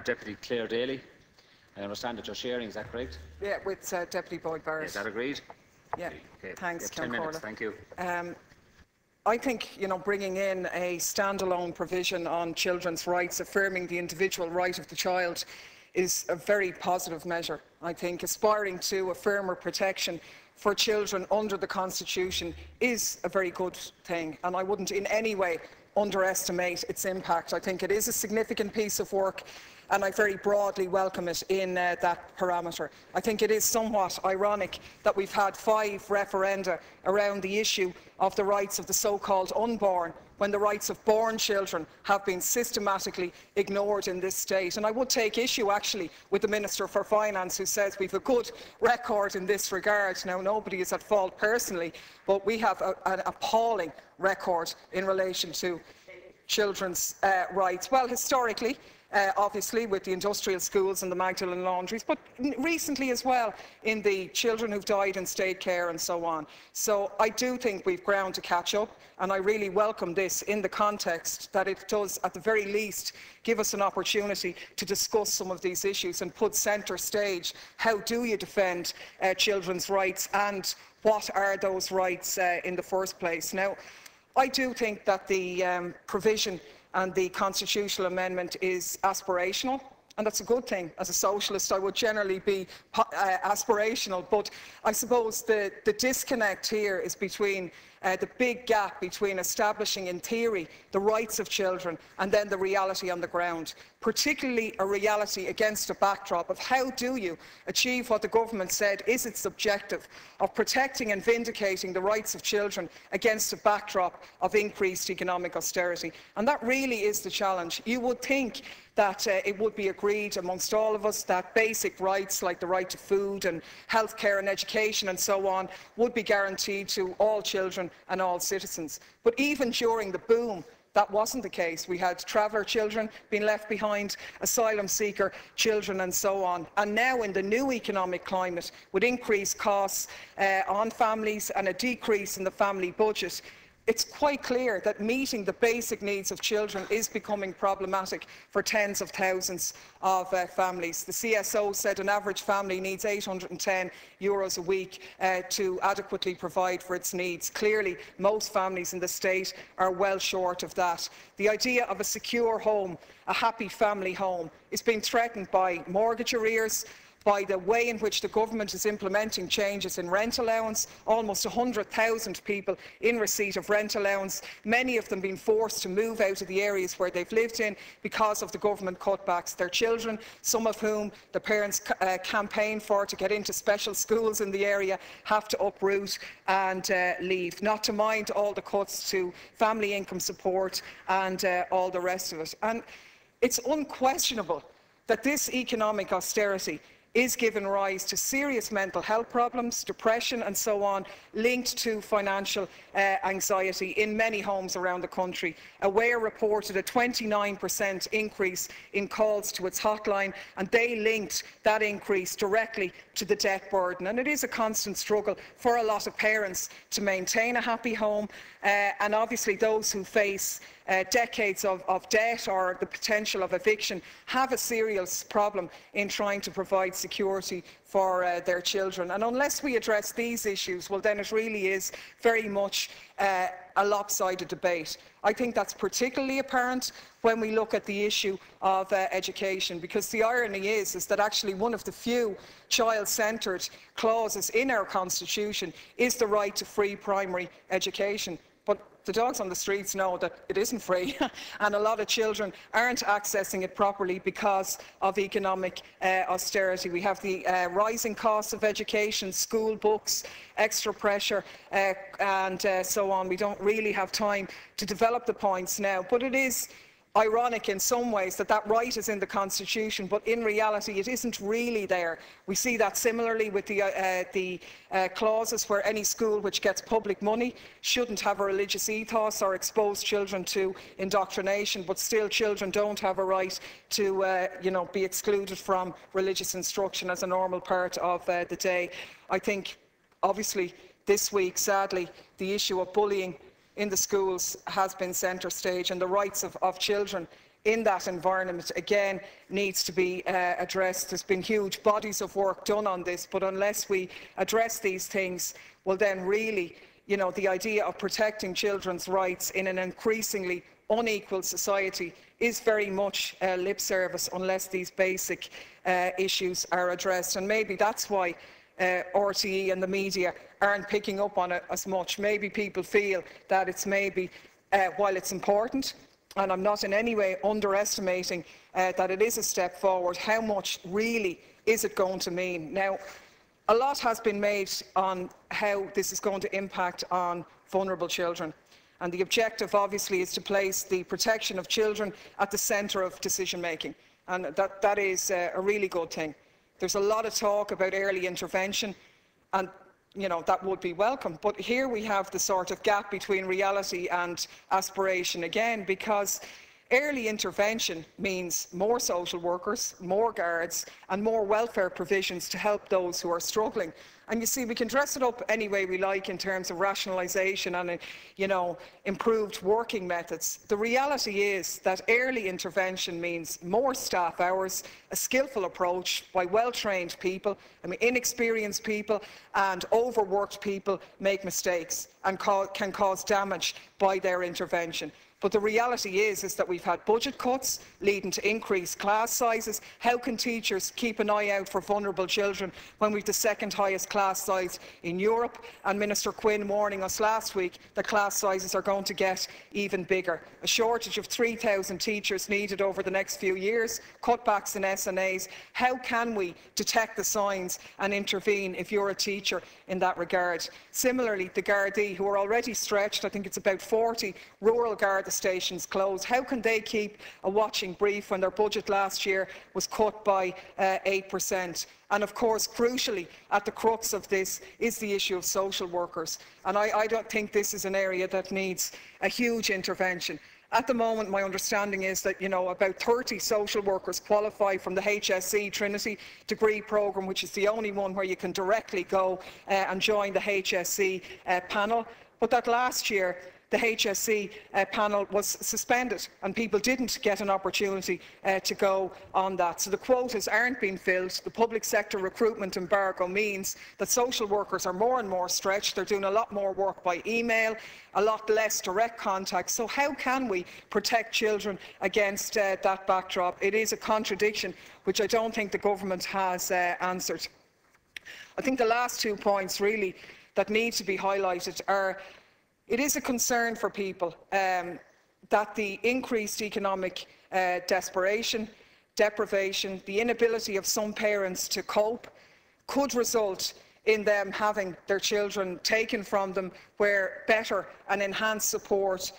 Deputy Clare Daly. I understand that you're sharing, is that correct? Yeah, with Deputy Boyd Barrett. Is that agreed? Yeah, okay. Thanks, 10 minutes, thank you. I think, bringing in a standalone provision on children's rights, affirming the individual right of the child, is a very positive measure. I think aspiring to a firmer protection for children under the Constitution is a very good thing, and I wouldn't in any way underestimate its impact. I think it is a significant piece of work, and I very broadly welcome it in that parameter. I think it is somewhat ironic that we've had 5 referenda around the issue of the rights of the so-called unborn, when the rights of born children have been systematically ignored in this state. And I would take issue actually with the Minister for Finance, who says we've a good record in this regard. Now, nobody is at fault personally, but we have an appalling record in relation to children's rights. Well, historically, obviously with the industrial schools and the Magdalen laundries, but recently as well in the children who've died in state care and so on. So I do think we've ground to catch up, and I really welcome this in the context that it does at the very least give us an opportunity to discuss some of these issues and put centre stage how do you defend children's rights and what are those rights in the first place. Now, I do think that the provision and the constitutional amendment is aspirational, and that's a good thing. As a socialist, I would generally be aspirational, but I suppose the disconnect here is between the big gap between establishing in theory the rights of children and then the reality on the ground, particularly a reality against a backdrop of how do you achieve what the government said is its objective of protecting and vindicating the rights of children against a backdrop of increased economic austerity. And that really is the challenge. You would think that it would be agreed amongst all of us that basic rights like the right to food and healthcare and education and so on would be guaranteed to all children and all citizens. But even during the boom, that wasn't the case. We had traveller children being left behind, asylum seeker children and so on. And now in the new economic climate, with increased costs on families and a decrease in the family budget, it's quite clear that meeting the basic needs of children is becoming problematic for tens of thousands of families. The CSO said an average family needs €810 a week to adequately provide for its needs. Clearly, most families in the state are well short of that. The idea of a secure home, a happy family home, is being threatened by mortgage arrears, by the way in which the government is implementing changes in rent allowance, almost 100,000 people in receipt of rent allowance, many of them being forced to move out of the areas where they've lived in because of the government cutbacks. Their children, some of whom the parents campaign for to get into special schools in the area, have to uproot and leave, not to mind all the cuts to family income support and all the rest of it. And it's unquestionable that this economic austerity is giving rise to serious mental health problems, depression and so on, linked to financial anxiety in many homes around the country. Aware reported a 29% increase in calls to its hotline, and they linked that increase directly to the debt burden. And it is a constant struggle for a lot of parents to maintain a happy home, and obviously those who face decades of debt or the potential of eviction have a serious problem in trying to provide security for their children. And unless we address these issues, well then it really is very much a lopsided debate. I think that's particularly apparent when we look at the issue of education, because the irony is that actually one of the few child-centred clauses in our Constitution is the right to free primary education. But the dogs on the streets know that it isn't free, and a lot of children aren't accessing it properly because of economic austerity. We have the rising costs of education, school books, extra pressure and so on. We don't really have time to develop the points now, but it is ironic in some ways that that right is in the Constitution, but in reality it isn't really there. We see that similarly with the clauses where any school which gets public money shouldn't have a religious ethos or expose children to indoctrination, but still children don't have a right to be excluded from religious instruction as a normal part of the day. I think obviously this week, sadly, the issue of bullying in the schools has been centre stage, and the rights of children in that environment, again, needs to be addressed. There's been huge bodies of work done on this, but unless we address these things, well then really, you know, the idea of protecting children's rights in an increasingly unequal society is very much lip service unless these basic issues are addressed. And maybe that's why RTE and the media aren't picking up on it as much. Maybe people feel that it's maybe, while it's important, and I'm not in any way underestimating that it is a step forward, how much really is it going to mean? Now, a lot has been made on how this is going to impact on vulnerable children. And the objective, obviously, is to place the protection of children at the centre of decision-making. And that is a really good thing. There's a lot of talk about early intervention, and you know, that would be welcome. But here we have the sort of gap between reality and aspiration again, because early intervention means more social workers, more guards, and more welfare provisions to help those who are struggling. And you see, we can dress it up any way we like in terms of rationalisation and, you know, improved working methods. The reality is that early intervention means more staff hours, a skillful approach by well-trained people. I mean, inexperienced people and overworked people make mistakes and can cause damage by their intervention. But the reality is that we've had budget cuts leading to increased class sizes. How can teachers keep an eye out for vulnerable children when we've the second highest class size in Europe? And Minister Quinn warning us last week that class sizes are going to get even bigger. A shortage of 3,000 teachers needed over the next few years, cutbacks in SNAs. How can we detect the signs and intervene if you're a teacher in that regard? Similarly, the Gardaí, who are already stretched, I think it's about 40 rural Garda stations closed. How can they keep a watching brief when their budget last year was cut by 8%? And of course, crucially, at the crux of this is the issue of social workers. And I don't think this is an area that needs a huge intervention. At the moment, my understanding is that, you know, about 30 social workers qualify from the HSE Trinity degree programme, which is the only one where you can directly go and join the HSE panel. But that last year, the HSE panel was suspended and people didn't get an opportunity to go on that. So the quotas aren't being filled. The public sector recruitment embargo means that social workers are more and more stretched. They're doing a lot more work by email, a lot less direct contact. So how can we protect children against that backdrop? It is a contradiction which I don't think the government has answered. I think the last 2 points really that need to be highlighted are: it is a concern for people that the increased economic desperation, deprivation, the inability of some parents to cope could result in them having their children taken from them, where better and enhanced support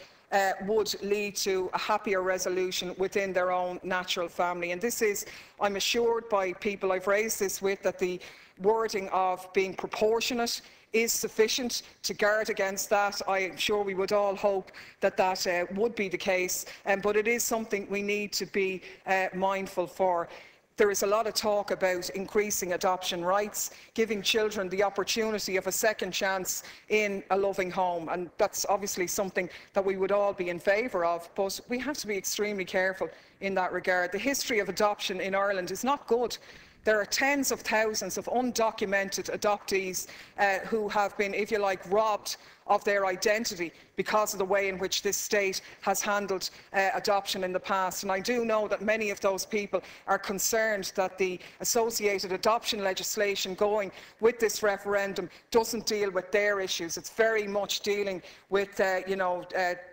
would lead to a happier resolution within their own natural family. And this is, I'm assured by people I've raised this with, that the wording of being proportionate is sufficient to guard against that. I am sure we would all hope that that would be the case, but it is something we need to be mindful for. There is a lot of talk about increasing adoption rights, giving children the opportunity of a second chance in a loving home, and that's obviously something that we would all be in favour of, but we have to be extremely careful in that regard. The history of adoption in Ireland is not good. There are tens of thousands of undocumented adoptees who have been, if you like, robbed of their identity because of the way in which this state has handled adoption in the past. And I do know that many of those people are concerned that the associated adoption legislation going with this referendum doesn't deal with their issues. It's very much dealing with the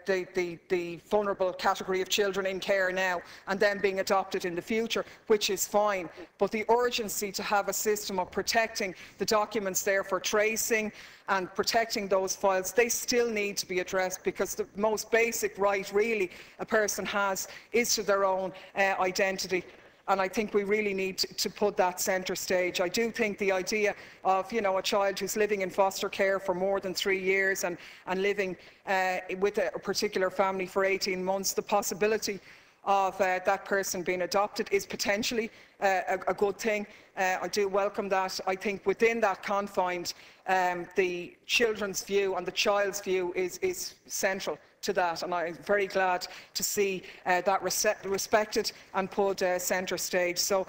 vulnerable category of children in care now and then being adopted in the future, which is fine. But the urgency to have a system of protecting the documents there for tracing and protecting those files, they still need to be addressed, because the most basic right really a person has is to their own identity. And I think we really need to put that centre stage. I do think the idea of, you know, a child who's living in foster care for more than 3 years and living with a particular family for 18 months, the possibility of that person being adopted is potentially a good thing. I do welcome that. I think within that confines, the children's view and the child's view is central to that, and I'm very glad to see that respected and put centre stage. So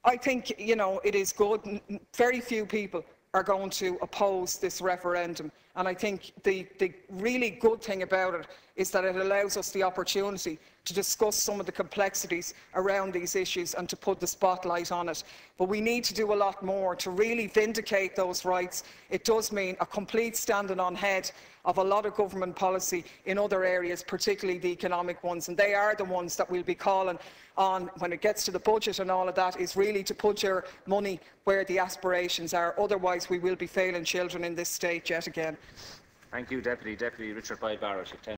I think, you know, it is good. Very few people are going to oppose this referendum, and I think the really good thing about it is that it allows us the opportunity to discuss some of the complexities around these issues and to put the spotlight on it. But we need to do a lot more to really vindicate those rights. It does mean a complete standing on head of a lot of government policy in other areas, particularly the economic ones, and they are the ones that we'll be calling on when it gets to the budget and all of that, is really to put your money where the aspirations are. Otherwise, we will be failing children in this state yet again. Thank you, Deputy Richard Boyd Barrett.